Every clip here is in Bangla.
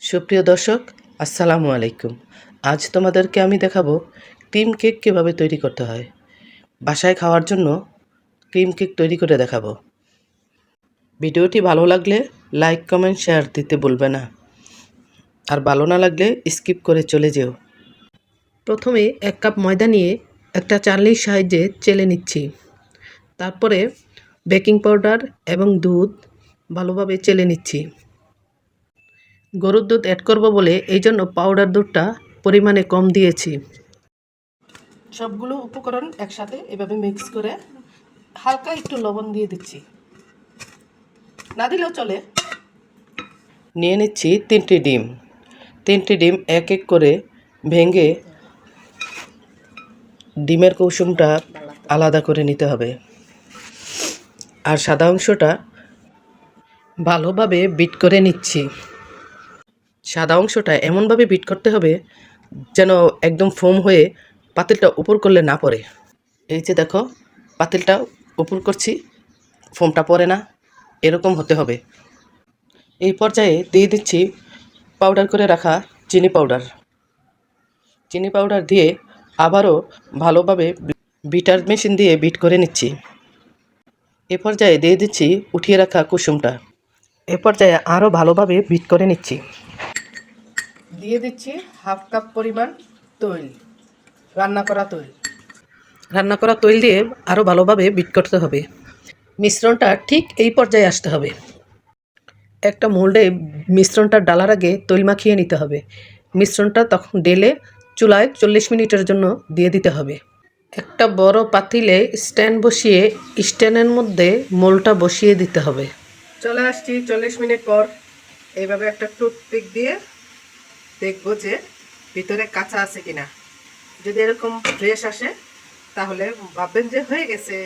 সুপ্রিয় দর্শক, আসসালামু আলাইকুম। আজ তোমাদেরকে আমি দেখাবো ক্রিম কেক কীভাবে তৈরি করতে হয়। বাসায় খাওয়ার জন্য ক্রিম কেক তৈরি করে দেখাবো। ভিডিওটি ভালো লাগলে লাইক কমেন্ট শেয়ার দিতে ভুলবে না, আর ভালো না লাগলে স্কিপ করে চলে যেও। প্রথমে 1 কাপ ময়দা নিয়ে একটা চালনির সাহায্যে চেলে নিচ্ছি। তারপরে বেকিং পাউডার এবং দুধ ভালোভাবে চেলে নিচ্ছি। গরুর দুধ অ্যাড করব বলে এই জন্য পাউডার দুধটা পরিমাণে কম দিয়েছি। সবগুলো উপকরণ একসাথে এভাবে মিক্স করে হালকা একটু লবণ দিয়ে দিচ্ছি, না দিলেও চলে। নিয়ে নিচ্ছি 3টি ডিম। 3টি ডিম এক এক করে ভেঙে ডিমের কুসুমটা আলাদা করে নিতে হবে, আর সাদা অংশটা ভালোভাবে বিট করে নিচ্ছি। সাদা অংশটা এমনভাবে বিট করতে হবে যেন একদম ফোম হয়ে পাতিলটা উপর করলে না পড়ে। এই যে দেখো, পাতিলটা উপর করছি, ফোমটা পড়ে না, এরকম হতে হবে। এই পর্যায়ে দিয়ে দিচ্ছি পাউডার করে রাখা চিনি পাউডার। চিনি পাউডার দিয়ে আবারও ভালোভাবে বিটার মেশিন দিয়ে বিট করে নিচ্ছি। এ পর্যায়ে দিয়ে দিচ্ছি উঠিয়ে রাখা কুসুমটা। এ পর্যায়ে আরও ভালোভাবে বিট করে নিচ্ছি। দিয়ে দিচ্ছি 1/2 কাপ পরিমাণ তৈল, রান্না করা তৈল। রান্না করা তৈল দিয়ে আরও ভালোভাবে বিট করতে হবে। মিশ্রণটা ঠিক এই পর্যায়ে আসতে হবে। একটা মোল্ডে মিশ্রণটা ডালার আগে তৈল মাখিয়ে নিতে হবে। মিশ্রণটা তখন ঢেলে চুলায় 40 মিনিটের জন্য দিয়ে দিতে হবে। একটা বড় পাতিলে স্ট্যান্ড বসিয়ে স্ট্যান্ডের মধ্যে মোল্ডটা বসিয়ে দিতে হবে। চলে আসছি 40 মিনিট পর। এইভাবে একটা টুথপিক দিয়ে দেখবো যে ভিতরে কাঁচা আছে কিনা। যদি এরকম ফ্রেশ আসে তাহলে ভাববেন যে হয়ে গেছে।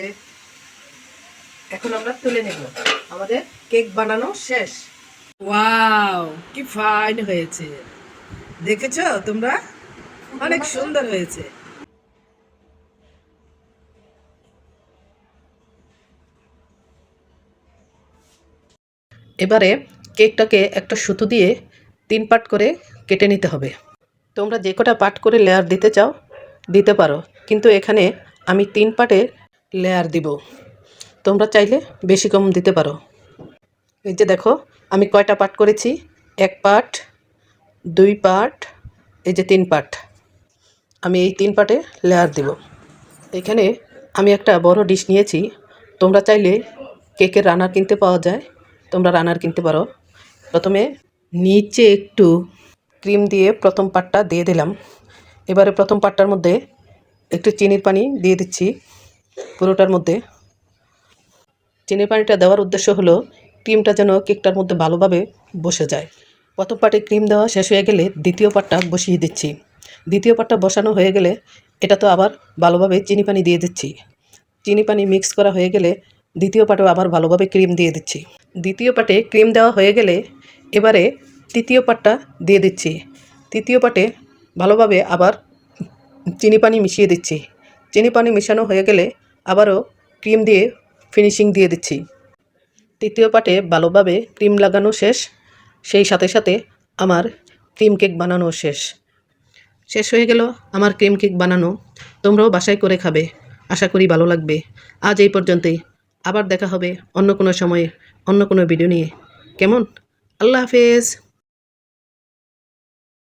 এখন আমরা তুলে নেব। আমাদের কেক বানানো শেষ। ওয়াও, কি ফাইন হয়েছে! দেখেছো তোমরা? অনেক সুন্দর হয়েছে। এবারে কেকটাকে একটা সুতো দিয়ে 3 পার্ট করে কেটে নিতে হবে। তোমরা যে কটা পার্ট করে লেয়ার দিতে চাও দিতে পারো, কিন্তু এখানে আমি 3 পার্টে লেয়ার দিব। তোমরা চাইলে বেশি কম দিতে পারো। এই যে দেখো, আমি কয়টা পার্ট করেছি। 1 পার্ট, 2 পার্ট, এই যে 3 পার্ট। আমি এই 3 পার্টে লেয়ার দিব। এখানে আমি একটা বড় ডিশ নিয়েছি। তোমরা চাইলে কেকের রানার কিনতে পাওয়া যায়, তোমরা রানার কিনতে পারো। প্রথমে নিচে একটু ক্রিম দিয়ে প্রথম পার্টটা দিয়ে দিলাম। এবারে প্রথম পার্টটার মধ্যে একটু চিনির পানি দিয়ে দিচ্ছি পুরোটার মধ্যে। চিনির পানিটা দেওয়ার উদ্দেশ্য হলো ক্রিমটা যেন কেকটার মধ্যে ভালোভাবে বসে যায়। প্রথম পার্টে ক্রিম দেওয়া শেষ হয়ে গেলে দ্বিতীয় পার্টটা বসিয়ে দিচ্ছি। দ্বিতীয় পার্টটা বসানো হয়ে গেলে এটা তো আবার ভালোভাবে চিনি পানি দিয়ে দিচ্ছি। চিনি পানি মিক্স করা হয়ে গেলে দ্বিতীয় পার্টেও আবার ভালোভাবে ক্রিম দিয়ে দিচ্ছি। দ্বিতীয় পার্টে ক্রিম দেওয়া হয়ে গেলে এবারে তৃতীয় পার্টটা দিয়ে দিচ্ছি। তৃতীয় পার্টে ভালোভাবে আবার চিনি পানি মিশিয়ে দিচ্ছি। চিনি পানি মেশানো হয়ে গেলে আবারও ক্রিম দিয়ে ফিনিশিং দিয়ে দিচ্ছি। তৃতীয় পার্টে ভালোভাবে ক্রিম লাগানো শেষ, সেই সাথে সাথে আমার ক্রিম কেক বানানো শেষ হয়ে গেল আমার ক্রিম কেক বানানো। তোমরাও বাসায় করে খাবে, আশা করি ভালো লাগবে। আজ এই পর্যন্তই, আবার দেখা হবে অন্য কোনো সময়ে অন্য কোনো ভিডিও নিয়ে। কেমন? আল্লাহ হাফেজ।